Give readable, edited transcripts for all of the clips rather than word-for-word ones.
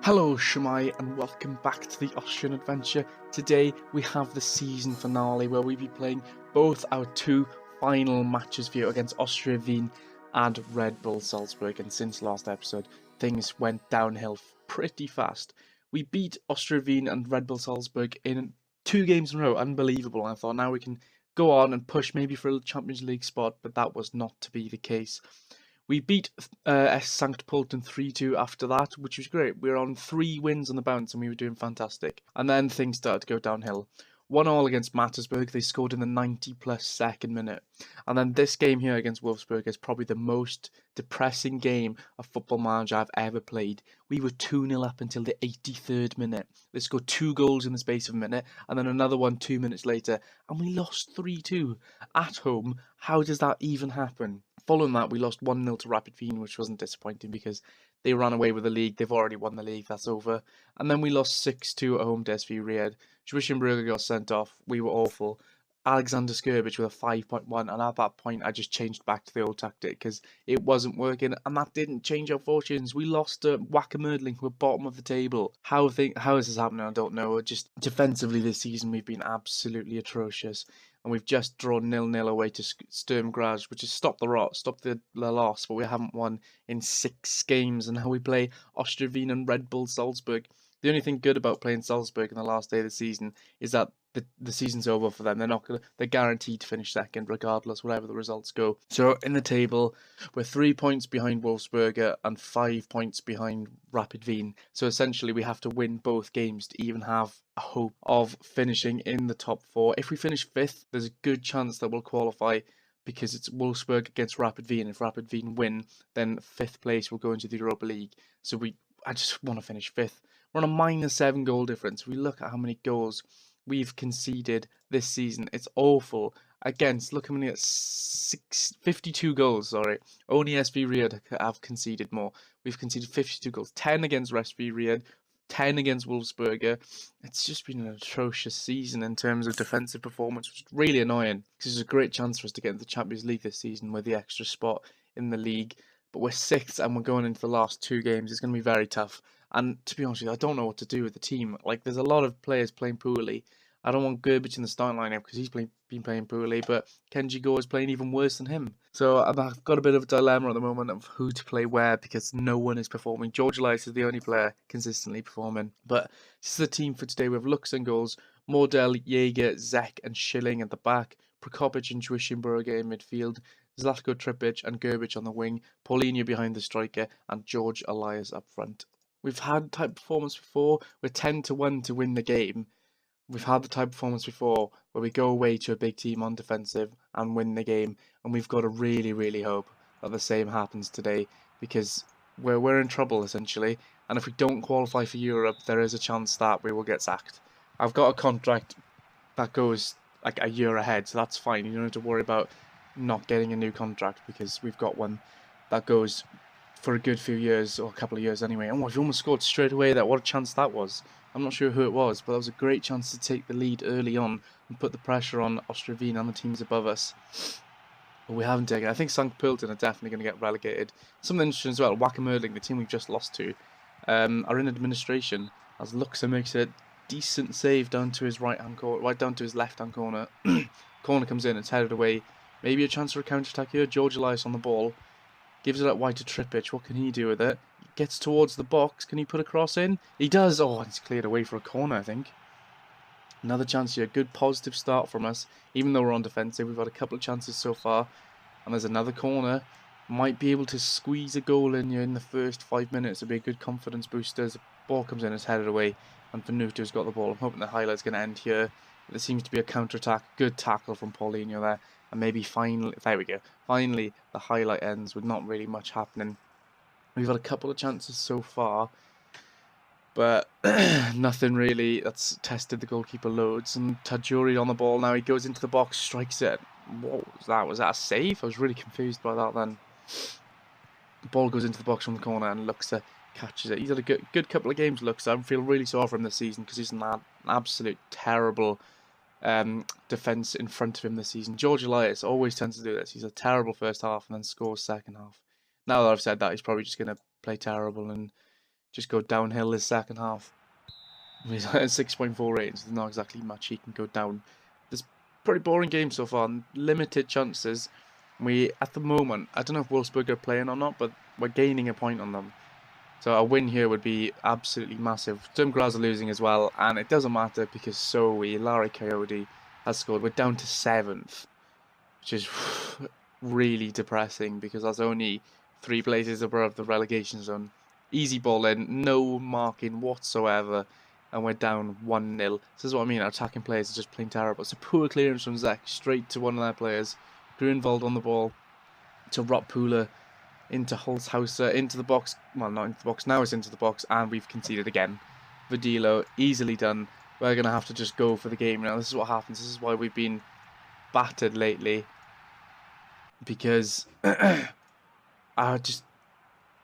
Hello Shemai and welcome back to the Austrian adventure. Today we have the season finale where we'll be playing both our two final matches for you against Austria Wien and Red Bull Salzburg, and since last episode things went downhill pretty fast. We beat Austria Wien and Red Bull Salzburg in 2 games in a row, unbelievable. I thought now we can go on and push maybe for a Champions League spot, but that was not to be the case. We beat St. Pölten 3-2 after that, which was great. We were on 3 wins on the bounce and we were doing fantastic. And then things started to go downhill. 1-1 against Mattersburg, they scored in the 90+ second minute. And then this game here against Wolfsburg is probably the most depressing game of Football Manager I've ever played. We were 2-0 up until the 83rd minute. They scored 2 goals in the space of a minute, and then another one 2 minutes later, and we lost 3-2 at home. How does that even happen? Following that, we lost 1-0 to Rapid Wien, which wasn't disappointing because they ran away with the league. They've already won the league, that's over. And then we lost 6-2 at home to SV Ried. Zwischenberger got sent off. We were awful. Alexander Skirbic with a 5.1, and at that point I just changed back to the old tactic because it wasn't working, and that didn't change our fortunes. We lost to Wacker-Mödling, who were bottom of the table. How is this happening? I don't know. Just defensively this season we've been absolutely atrocious, and we've just drawn 0-0 away to Sturm Graz, which has stopped the loss, but we haven't won in 6 games, and now we play Austria Wien and Red Bull Salzburg. The only thing good about playing Salzburg in the last day of the season is that the season's over for them. They're guaranteed to finish second regardless, whatever the results go. So in the table, we're 3 points behind Wolfsburger and 5 points behind Rapid Wien. So essentially we have to win both games to even have a hope of finishing in the top 4. If we finish 5th, there's a good chance that we'll qualify, because it's Wolfsburg against Rapid Wien. If Rapid Wien win, then 5th place will go into the Europa League. So I just want to finish 5th. We're on a -7 goal difference. We look at how many goals we've conceded this season. It's awful. Look how many, 52 goals, sorry. Only SV Ried have conceded more. We've conceded 52 goals. 10 against SV Ried, 10 against Wolfsburger. It's just been an atrocious season in terms of defensive performance, which is really annoying because it's a great chance for us to get into the Champions League this season with the extra spot in the league. But we're 6th and we're going into the last 2 games. It's going to be very tough. And to be honest with you, I don't know what to do with the team. Like, there's a lot of players playing poorly. I don't want Gerbic in the starting lineup because he's been playing poorly, but Kenji Gore is playing even worse than him. So I've got a bit of a dilemma at the moment of who to play where because no one is performing. George Elias is the only player consistently performing. But this is the team for today. We have Lux and goals, Mordell, Jaeger, Zek and Schilling at the back, Prokopic and Zwischenberger in midfield, Zlatko Tripic and Gerbic on the wing, Paulinho behind the striker, and George Elias up front. We've had type performance before. We're 10-1 to win the game. We've had the type of performance before where we go away to a big team on defensive and win the game, and we've got to really, really hope that the same happens today because we're in trouble essentially, and if we don't qualify for Europe, there is a chance that we will get sacked. I've got a contract that goes like a year ahead, so that's fine. You don't have to worry about not getting a new contract because we've got one that goes for a good few years, or a couple of years anyway. And we've almost scored straight away there. What a chance that was. I'm not sure who it was, but that was a great chance to take the lead early on and put the pressure on Austria Wien and the teams above us. But we haven't taken it. I think St. Pölten are definitely going to get relegated. Something interesting as well, Wacker-Mödling, the team we've just lost to, are in administration as Luxa makes a decent save down to his right-hand corner, right down to his left-hand corner. Corner comes in, it's headed away. Maybe a chance for a counter-attack here. George Elias on the ball. Gives it up wide to Tripic. What can he do with it? Gets towards the box. Can he put a cross in? He does. Oh, it's cleared away for a corner, I think. Another chance here. Good positive start from us. Even though we're on defensive, we've had a couple of chances so far. And there's another corner. Might be able to squeeze a goal in here in the first 5 minutes. It'll be a good confidence booster. As the ball comes in, it's headed away. And Vanutu's got the ball. I'm hoping the highlight's going to end here. There seems to be a counter-attack. Good tackle from Paulinho there. And maybe finally, there we go. Finally, the highlight ends with not really much happening. We've had a couple of chances so far, but nothing really that's tested the goalkeeper loads. And Tajuri on the ball now. He goes into the box, strikes it. What was that? Was that a save? I was really confused by that then. The ball goes into the box from the corner and Luxa catches it. He's had a good couple of games, Luxa. I feel really sorry for him this season because he's an absolute terrible defence in front of him this season. George Elias always tends to do this. He's a terrible first half and then scores second half. Now that I've said that, he's probably just going to play terrible and just go downhill this second half. He's at 6.4 ratings. There's not exactly much he can go down. There's pretty boring game so far. Limited chances. We, at the moment, I don't know if Wolfsburg are playing or not, but we're gaining a point on them. So a win here would be absolutely massive. Sturm Graz are losing as well, and it doesn't matter because so we, Larry Coyote has scored. We're down to 7th, which is really depressing because that's only 3 places above the relegation zone. Easy ball in, no marking whatsoever, and we're down 1-0. This is what I mean, our attacking players are just playing terrible. It's a poor clearance from Zek, straight to one of their players. Grunwald on the ball to Rotpula, into Holzhauser, into the box. Well, not into the box, now it's into the box, and we've conceded again. Verdilo, easily done. We're going to have to just go for the game now. This is what happens. This is why we've been battered lately. Because I just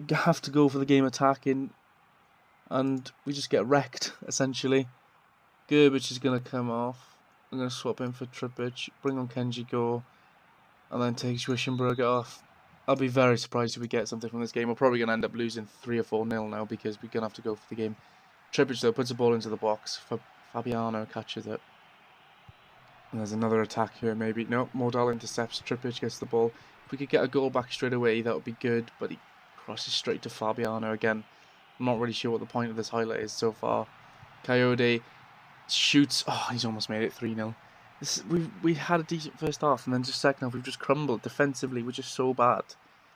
have to go for the game attacking, and we just get wrecked, essentially. Gerbic is going to come off. I'm going to swap him for Trippic, bring on Kenji Go, and then take Schwischenberger off. I'll be very surprised if we get something from this game. We're probably going to end up losing 3 or 4-0 now because we're going to have to go for the game. Trippic, though, puts the ball into the box. Fabiano catches it. And there's another attack here, maybe. No, Modal intercepts. Trippic gets the ball. If we could get a goal back straight away, that would be good. But he crosses straight to Fabiano again. I'm not really sure what the point of this highlight is so far. Coyote shoots. Oh, he's almost made it 3-0. We had a decent first half, and then just second half we've just crumbled. Defensively, we're just so bad.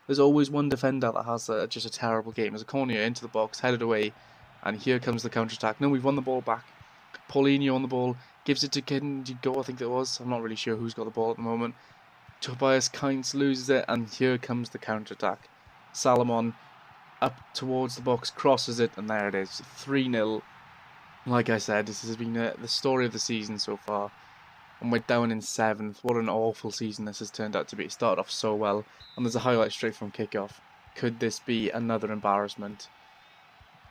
There's always one defender that has just a terrible game. There's a corner into the box, headed away, and here comes the counter-attack. No, we've won the ball back. Paulinho on the ball, gives it to Kenji Go, I think it was. I'm not really sure who's got the ball at the moment. Tobias Kainz loses it, and here comes the counter-attack. Salomon up towards the box, crosses it, and there it is. 3-0. Like I said, this has been the story of the season so far. And we're down in 7th. What an awful season this has turned out to be. It started off so well. And there's a highlight straight from kickoff. Could this be another embarrassment?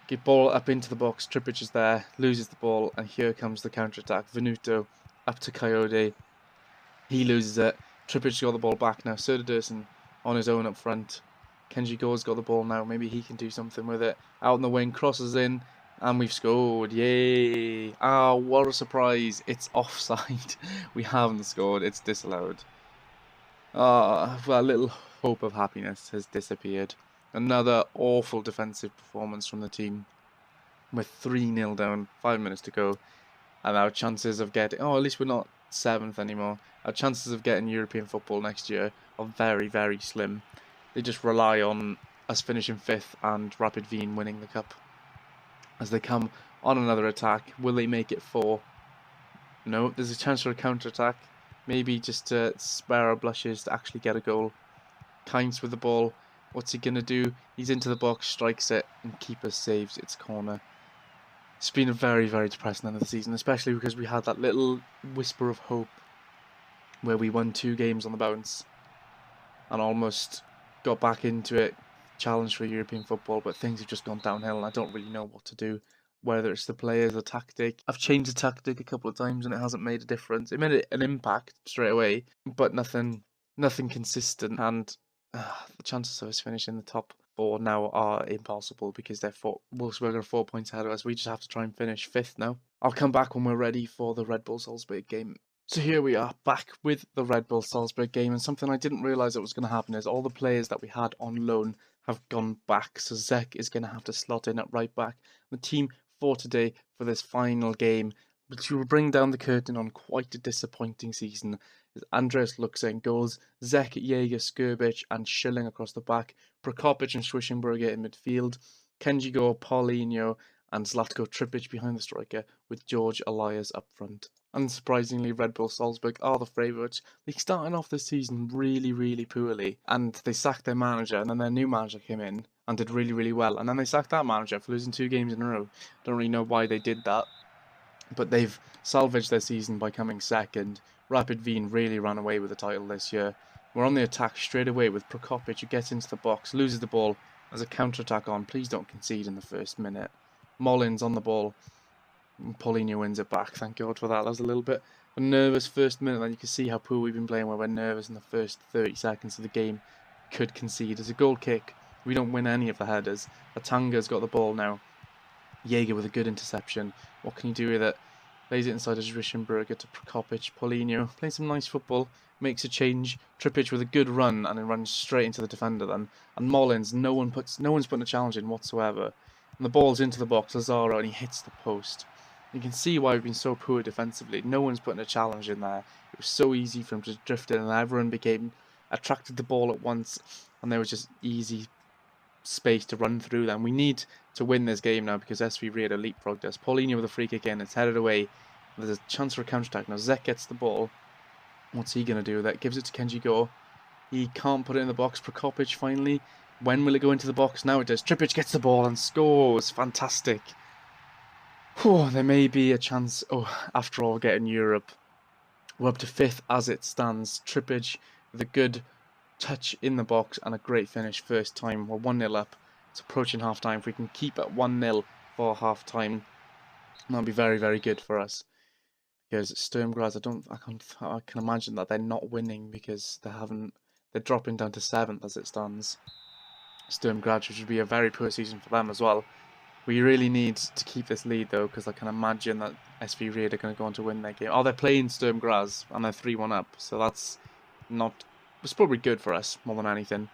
Get ball up into the box. Trippic is there. Loses the ball. And here comes the counter-attack. Venuto up to Coyote. He loses it. Trippic got the ball back now. Söderdersen on his own up front. Kenji Go's got the ball now. Maybe he can do something with it. Out in the wing. Crosses in. And we've scored. Yay. Ah, what a surprise. It's offside. We haven't scored. It's disallowed. Ah, well, a little hope of happiness has disappeared. Another awful defensive performance from the team. We're 3-0 down. 5 minutes to go. And our chances of getting... Oh, at least we're not 7th anymore. Our chances of getting European football next year are very, very slim. They just rely on us finishing 5th and Rapid Wien winning the cup. As they come on another attack, will they make it 4? No, there's a chance for a counter-attack. Maybe just to spare our blushes to actually get a goal. Kainz with the ball. What's he going to do? He's into the box, strikes it, and keeper saves its corner. It's been a very, very depressing end of the season, especially because we had that little whisper of hope where we won 2 games on the bounce and almost got back into it. Challenge for European football, but things have just gone downhill and I don't really know what to do, whether it's the players, the tactic. I've changed the tactic a couple of times and it hasn't made a difference. It made an impact straight away, but nothing consistent, and the chances of us finishing the top 4 now are impossible because Wolfsburg are 4 points ahead of us. We just have to try and finish 5th now. I'll come back when we're ready for the Red Bull Salzburg game. So here we are, back with the Red Bull Salzburg game, and something I didn't realise that was going to happen is all the players that we had on loan have gone back, so Zek is going to have to slot in at right back. The team for today, for this final game, which will bring down the curtain on quite a disappointing season, is Andreas Luxa in goals, Zek, Jaeger, Skirbic and Schilling across the back, Prokopic and Schwischenberger in midfield, Kenji Go, Paulinho and Zlatko Trippic behind the striker, with George Elias up front. Unsurprisingly, Red Bull Salzburg are the favourites. They started off this season really, really poorly, and they sacked their manager, and then their new manager came in and did really, really well, and then they sacked that manager for losing 2 games in a row. Don't really know why they did that, but they've salvaged their season by coming second. Rapid Wien really ran away with the title this year. We're on the attack straight away with Prokopic, who gets into the box, loses the ball, as a counter-attack on. Please don't concede in the first minute. Mullins on the ball. Paulinho wins it back, thank God for that. That was a little bit a nervous first minute, and you can see how poor we've been playing where we're nervous in the first 30 seconds of the game. Could concede. As a goal kick We don't win any of the headers. Atanga's got the ball now. Jaeger with a good interception. What can he do with it? Plays it inside as Rischenberger to Prokopic. Paulinho playing some nice football. Makes a change. Trippic with a good run and it runs straight into the defender then. And Mullins, no one's putting a challenge in whatsoever. And the ball's into the box, Lazaro, and he hits the post. You can see why we've been so poor defensively. No one's putting a challenge in there. It was so easy for him to drift in, and everyone attracted the ball at once, and there was just easy space to run through them. We need to win this game now because SV Rio leapfrogged us. Paulinho with a free kick in, it's headed away. There's a chance for a counter-attack. Now Zek gets the ball. What's he going to do with that? Gives it to Kenji Go. He can't put it in the box. Prokopic finally. When will it go into the box? Now it does. Trippic gets the ball and scores. Fantastic. Whew, there may be a chance, after all, getting Europe. We're up to 5th as it stands. Trippic with a good touch in the box and a great finish first time. We're 1-0 up. It's approaching half-time. If we can keep at 1-0 for half-time, that'll be very, very good for us. Because Sturm Graz, I can imagine that they're not winning because they're dropping down to 7th as it stands. Sturm Graz, which would be a very poor season for them as well. We really need to keep this lead though, because I can imagine that SV Rio are going to go on to win their game. Oh, they're playing Sturm Graz and they're 3-1 up, so it's probably good for us more than anything.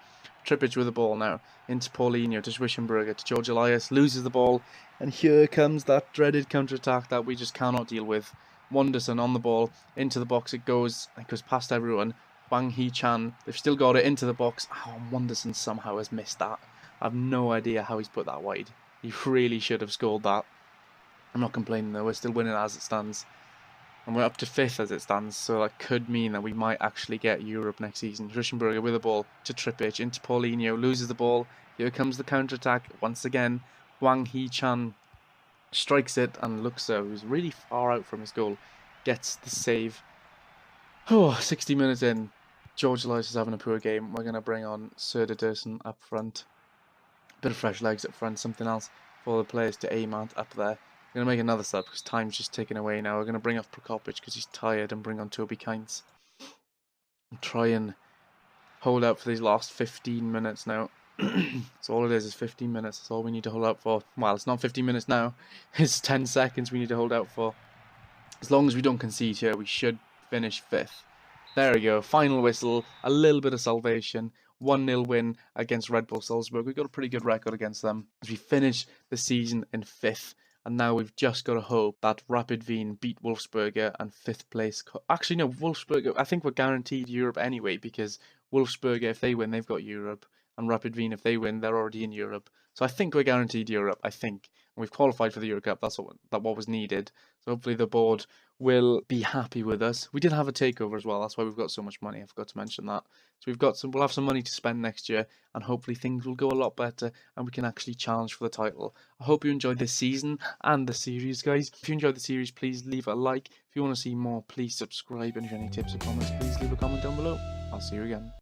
Trippic with the ball now into Paulinho to Rischenberger to George Elias, loses the ball, and here comes that dreaded counter-attack that we just cannot deal with. Wonderson on the ball, into the box it goes past everyone. Wang Hee-chan, they've still got it into the box. Oh, Wonderson somehow has missed that. I have no idea how he's put that wide. He really should have scored that. I'm not complaining though, we're still winning as it stands. And we're up to 5th as it stands, so that could mean that we might actually get Europe next season. Rischenberger with the ball to Trippic, into Paulinho, loses the ball. Here comes the counter-attack once again. Wang Hee-chan strikes it, and Luxor, who's really far out from his goal, gets the save. 60 minutes in. George Elias is having a poor game. We're going to bring on Söderdersen up front. Bit of fresh legs up front, something else for the players to aim at up there. We're going to make another sub because time's just ticking away now. We're going to bring off Prokopic because he's tired and bring on Toby Kainz. And try and hold out for these last 15 minutes now. That's all it is 15 minutes. That's all we need to hold out for. Well, it's not 15 minutes now. It's 10 seconds we need to hold out for. As long as we don't concede here, we should finish 5th. There we go. Final whistle. A little bit of salvation. 1-0 win against Red Bull Salzburg. We've got a pretty good record against them as we finish the season in 5th. And now we've just got to hope that Rapid Wien beat Wolfsberger and 5th place. Actually, no, Wolfsberger, I think we're guaranteed Europe anyway because Wolfsberger, if they win, they've got Europe. And Rapid Wien, if they win, they're already in Europe. So I think we're guaranteed Europe, I think. And we've qualified for the Euro Cup. That's what was needed. So hopefully the board will be happy with us. We did have a takeover as well. That's why we've got so much money. I forgot to mention that. So we'll have some money to spend next year, and hopefully things will go a lot better, and we can actually challenge for the title. I hope you enjoyed this season and the series, guys. If you enjoyed the series, please leave a like. If you want to see more, please subscribe. And if you have any tips or comments, please leave a comment down below. I'll see you again.